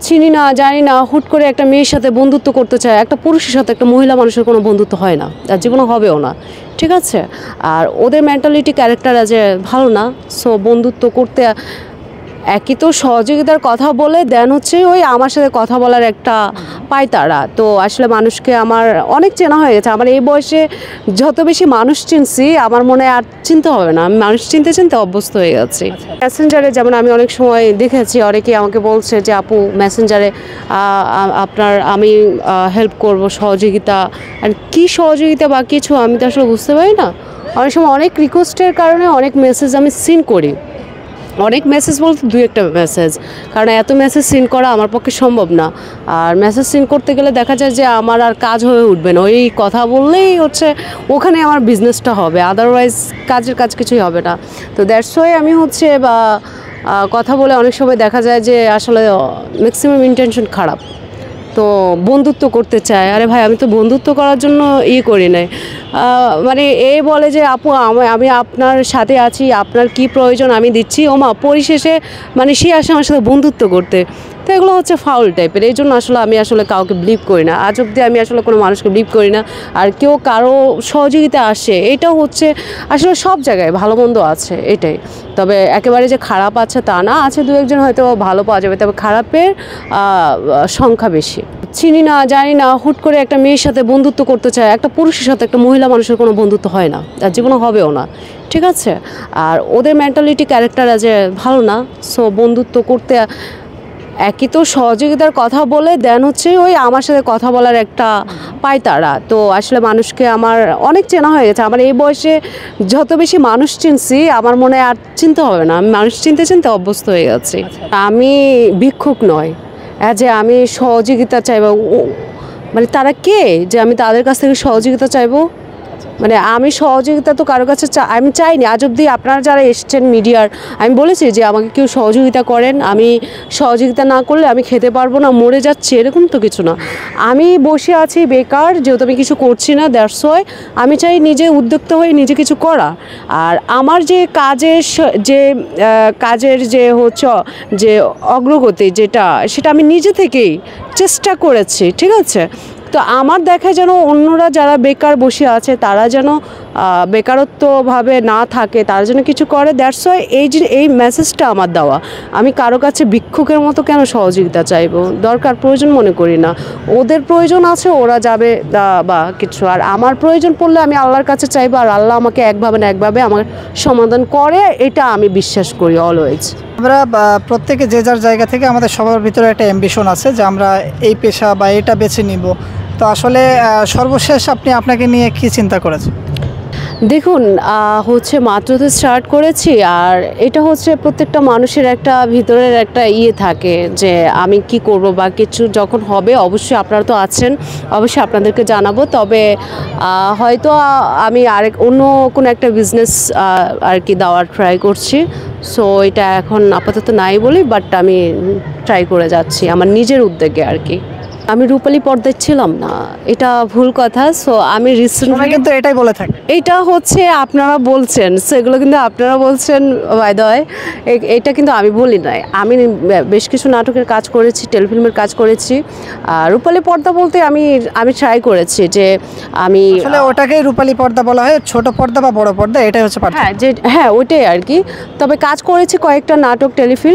চিনি না, জানি না, হুট করে একটা মেয়ের সাথে বন্ধুত্ব করতে চায়, একটা পুরুষের সাথে একটা মহিলা মানুষের কোনো বন্ধুত্ব হয় না, আর জীবনে হবেও না। ঠিক আছে। আর ওদের মেন্টালিটি ক্যারেক্টার যে ভালো না। সো বন্ধুত্ব করতে একই তো সহযোগিতার কথা বলে দেন হচ্ছে ওই আমার সাথে কথা বলার একটা পায় তারা। তো আসলে মানুষকে আমার অনেক চেনা হয়ে গেছে। আমার এই বয়সে যত বেশি মানুষ চিনছি আমার মনে হয় আর চিনতে হবে না, আমি মানুষ চিনতে চিনতে অভ্যস্ত হয়ে গেছি। মেসেঞ্জারে যেমন আমি অনেক সময় দেখেছি অনেকেই আমাকে বলছে যে আপু মেসেঞ্জারে আমি হেল্প করব, সহযোগিতা। আর কী সহযোগিতা বা কিছু আমি তো আসলে বুঝতে পারি না। অনেক সময় অনেক রিকোয়েস্টের কারণে অনেক মেসেজ আমি সিন করি, অনেক মেসেজ বলতে দুই একটা মেসেজ, কারণ এত মেসেজ সিন করা আমার পক্ষে সম্ভব না। আর মেসেজ সিন করতে গেলে দেখা যায় যে আমার আর কাজ হয়ে উঠবে না, ওই কথা বললেই হচ্ছে ওখানে আমার বিজনেসটা হবে, আদারওয়াইজ কাজের কাজ কিছুই হবে না। তো দ্যাটস ওয়াই আমি হচ্ছে বা কথা বলে অনেক সময় দেখা যায় যে আসলে ম্যাক্সিমাম ইন্টেনশন খারাপ। তো বন্ধুত্ব করতে চায়, আরে ভাই আমি তো বন্ধুত্ব করার জন্য করি নাই। মানে বলে যে আপু আমি আপনার সাথে আছি, আপনার কি প্রয়োজন আমি দিচ্ছি, ওমা পরিশেষে মানে সে আসে আমার সাথে বন্ধুত্ব করতে। তো এগুলো হচ্ছে ফাউল টাইপের। এই জন্য আমি আসলে কাউকে বিলিভ করি না, আজ অব্দি আমি আসলে কোনো মানুষকে বিলিভ করি না। আর কেউ কারো সহযোগিতা আসে এটাও হচ্ছে আসলে সব জায়গায় ভালো মন্দ আছে এটাই। তবে একেবারে যে খারাপ আছে তা না, আছে দু একজন হয়তো ভালো পাওয়া যাবে, তবে খারাপের সংখ্যা বেশি। চিনি না, জানি না, হুট করে একটা মেয়ের সাথে বন্ধুত্ব করতে চায়, একটা পুরুষের সাথে একটা মহিলা মানুষের কোনো বন্ধুত্ব হয় না, আর জীবনে হবেও না। ঠিক আছে। আর ওদের মেন্টালিটি ক্যারেক্টার যে ভালো না। সো বন্ধুত্ব করতে একই তো সহযোগিতার কথা বলে দেন হচ্ছে ওই আমার সাথে কথা বলার একটা পায় তারা। তো আসলে মানুষকে আমার অনেক চেনা হয়ে গেছে। আমার এই বয়সে যত বেশি মানুষ চিনছি আমার মনে আর চিনতে হবে না, আমি মানুষ চিনতে চিনতে অভ্যস্ত হয়ে গেছি। আমি ভিক্ষুক নয়, যে আমি সহযোগিতা চাইবো, মানে তারা কে যে আমি তাদের কাছ থেকে সহযোগিতা চাইবো? মানে আমি সহযোগিতা তো কারো কাছে আমি চাইনি আজ অবধি। আপনারা যারা এসছেন মিডিয়ার, আমি বলেছি যে আমাকে কেউ সহযোগিতা করেন, আমি সহযোগিতা না করলে আমি খেতে পারবো না, মরে যাচ্ছি, এরকম তো কিছু না। আমি বসে আছি বেকার, যেহেতু আমি কিছু করছি না, দ্যাটস ওয়াই আমি চাই নিজে উদ্যোক্তা হয়ে নিজে কিছু করা। আর আমার যে কাজের যে হচ্ছে যে অগ্রগতি সেটা আমি নিজে থেকেই চেষ্টা করেছি। ঠিক আছে। তো আমার দেখা যেন অন্যরা যারা বেকার বসে আছে তারা যেন বেকারত্বভাবে না থাকে, তারা যেন কিছু করে। দ্যাটস ওয়াই এই মেসেজটা আমার দেওয়া। আমি কারো কাছে ভিক্ষুকের মতো কেন সহযোগিতা চাইবো, দরকার প্রয়োজন মনে করি না। ওদের প্রয়োজন আছে, ওরা যাবে বা কিছু, আর আমার প্রয়োজন পড়লে আমি আল্লাহর কাছে চাইবো, আর আল্লাহ আমাকে একভাবে না একভাবে আমার সমাধান করে, এটা আমি বিশ্বাস করি অলওয়েজ। আমরা প্রত্যেকে যে যার জায়গা থেকে আমাদের সবার ভিতরে একটা অ্যাম্বিশন আছে যে আমরা এই পেশা বা এটা বেছে নিব। তো আসলে সর্বশেষ আপনি আপনাকে নিয়ে কি চিন্তা করেছেন? দেখুন, হচ্ছে মাত্র তো স্টার্ট করেছি, আর এটা হচ্ছে প্রত্যেকটা মানুষের একটা ভিতরের একটা থাকে যে আমি কি করব বা কিছু যখন হবে অবশ্যই আপনারা তো আছেন, অবশ্যই আপনাদেরকে জানাবো। তবে হয়তো আমি অন্য কোনো একটা বিজনেস আর কি দেওয়ার ট্রাই করছি। সো এটা এখন আপাতত নাই বলি, বাট আমি ট্রাই করে যাচ্ছি আমার নিজের উদ্যোগে আর কি। আমি রূপালী পর্দায় ছিলাম না, এটা ভুল কথা। সো আমি রিসেন্টলি কিন্তু এটাই বলে থাকি, এটা হচ্ছে আপনারা বলছেন, সেগুলো কিন্তু আপনারা বলছেন বাই দ্য ওয়ে, এটা কিন্তু আমি বলি নাই। আমি বেশ কিছু নাটকের কাজ করেছি, টেলিফিল্মের কাজ করেছি। আর রূপালী পর্দা বলতে আমি ট্রাই করেছি যে আমি আসলে ওটাকেই রূপালী পর্দা বলা হয়, ছোট পর্দা বা বড় পর্দা এটাই হচ্ছে পার্থক্য। হ্যাঁ ওইটাই আর কি। তবে কাজ করেছি কয়েকটা নাটক, টেলিফিল্ম।